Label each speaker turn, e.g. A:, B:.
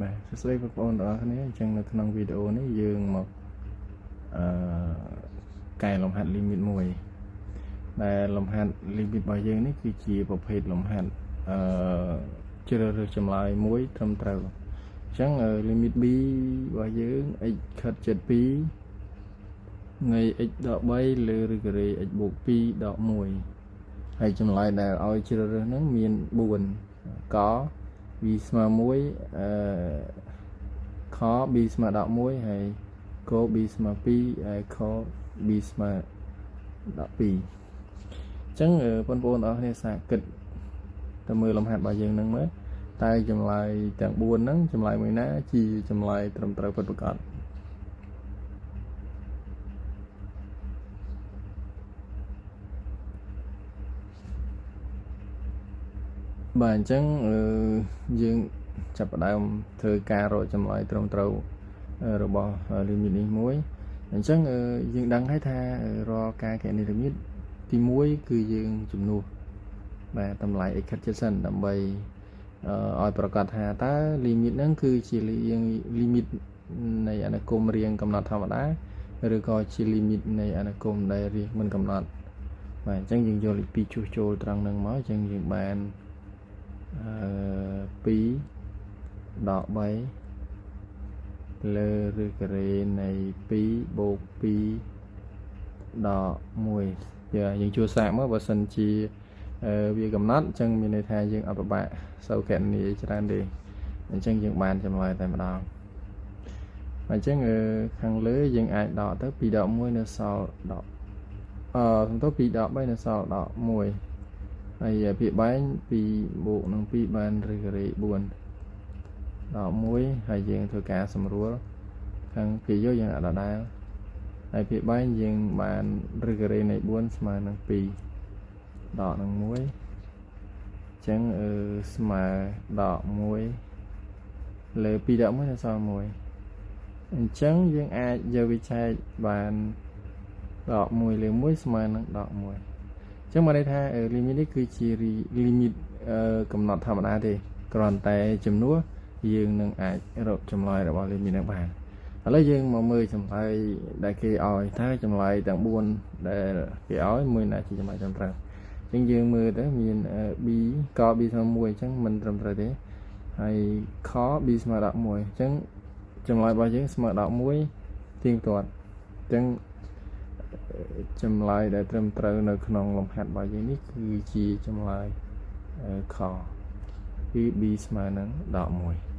A: បាទសួស្តីបងប្អូនទាំងអស់គ្នាអញ្ចឹងនៅក្នុងវីដេអូនេះយើងមកកែលំហាត់ limit មួយដែលលំហាត់ limit របស់យើងនេះគឺជាប្រភេទលំហាត់ជ្រើសរើសចម្លើយមួយត្រឹមត្រូវអញ្ចឹង limit b របស់យើង x ខិតជិត2នៃ x ដក3លើឬការ៉េ x បូក2ដក1ហើយចម្លើយដែលឲ្យជ្រើសរើសហ្នឹងមាន4ក b ស្មើ1ខ b ស្មើ11ហើយកូ b ស្មើ2ហើយខ b ស្មើ12អញ្ចឹងបងប្អូនអរគ្នាសាគិតទៅមើលលំហាត់របស់យើងនឹងមើលតើចម្លើយទាំង4ហ្នឹងចម្លើយមួយណាជាចម្លើយត្រឹមត្រូវពិតប្រាកដបាទអញ្ចឹងយើងចាប់ផ្ដើមធ្វើការរកចម្លើយត្រឹមត្រូវរបស់ limit នេះមួយអញ្ចឹងយើងដឹងហើយថារាល់ការគណនា limit ទី1គឺយើងជំនួសបាទតម្លៃ x ខិតជិតសិនដើម្បីឲ្យប្រកាសថាតើ limit ហ្នឹងគឺជា limit នៃអនុគមរាងកំណត់ធម្មតាឬក៏ជា limit នៃអនុគមដែលរាងមិនកំណត់បាទអញ្ចឹងយើងយកលេខ2ជួសចូលត្រង់ហ្នឹងមកអញ្ចឹងយើងបាន2ដក3លើឬការ៉េនៃ2បូក2ដក1យើងជួសសាកមកបើសិនជាវាកំណត់អញ្ចឹងមានន័យថាយើងអត់ពិបាកសូវគណនាច្រើនទេអញ្ចឹងយើងបានចម្លើយតែម្ដងអញ្ចឹងខាងលើយើងអាចដកទៅ2ដក1នៅសល់ដកសំទោស2ដក3នៅសល់ដក1ហើយភាគបែង2បូកនឹង2បានឬការ៉េ4ដក1ហើយយើងធ្វើការសម្រួលខាងពីយកយើងអាចដដែលហើយភាគបែងយើងបានឬការ៉េនៃ4ស្មើនឹង2ដកនឹង1អញ្ចឹងស្មើដក1លើ2ដក1នៅសល់1អញ្ចឹងយើងអាចយកវាឆែកបានដក1លើ1ស្មើនឹងដក1អញ្ចឹងមកន័យថា limit នេះគឺជា limit កំណត់ធម្មតាទេគ្រាន់តែចំនួនយើងនឹងអាចរកចម្លើយរបស់ limit នេះបានឥឡូវយើងមកមើលចម្លើយដែលគេឲ្យតើចម្លើយទាំង4ដែលគេឲ្យមួយណាជាចម្លើយត្រឹមត្រូវអញ្ចឹងយើងមើលទៅមាន b ក b ស្មើ1អញ្ចឹងមិនត្រឹមត្រូវទេហើយខ b ស្មើ11អញ្ចឹងចម្លើយរបស់យើងស្មើ11ទៀងទាត់អញ្ចឹងចម្លើយដែលត្រឹមត្រូវនៅក្នុងលំហាត់របស់យើងនេះគឺជាចម្លើយខគឺ b ស្មើនឹង11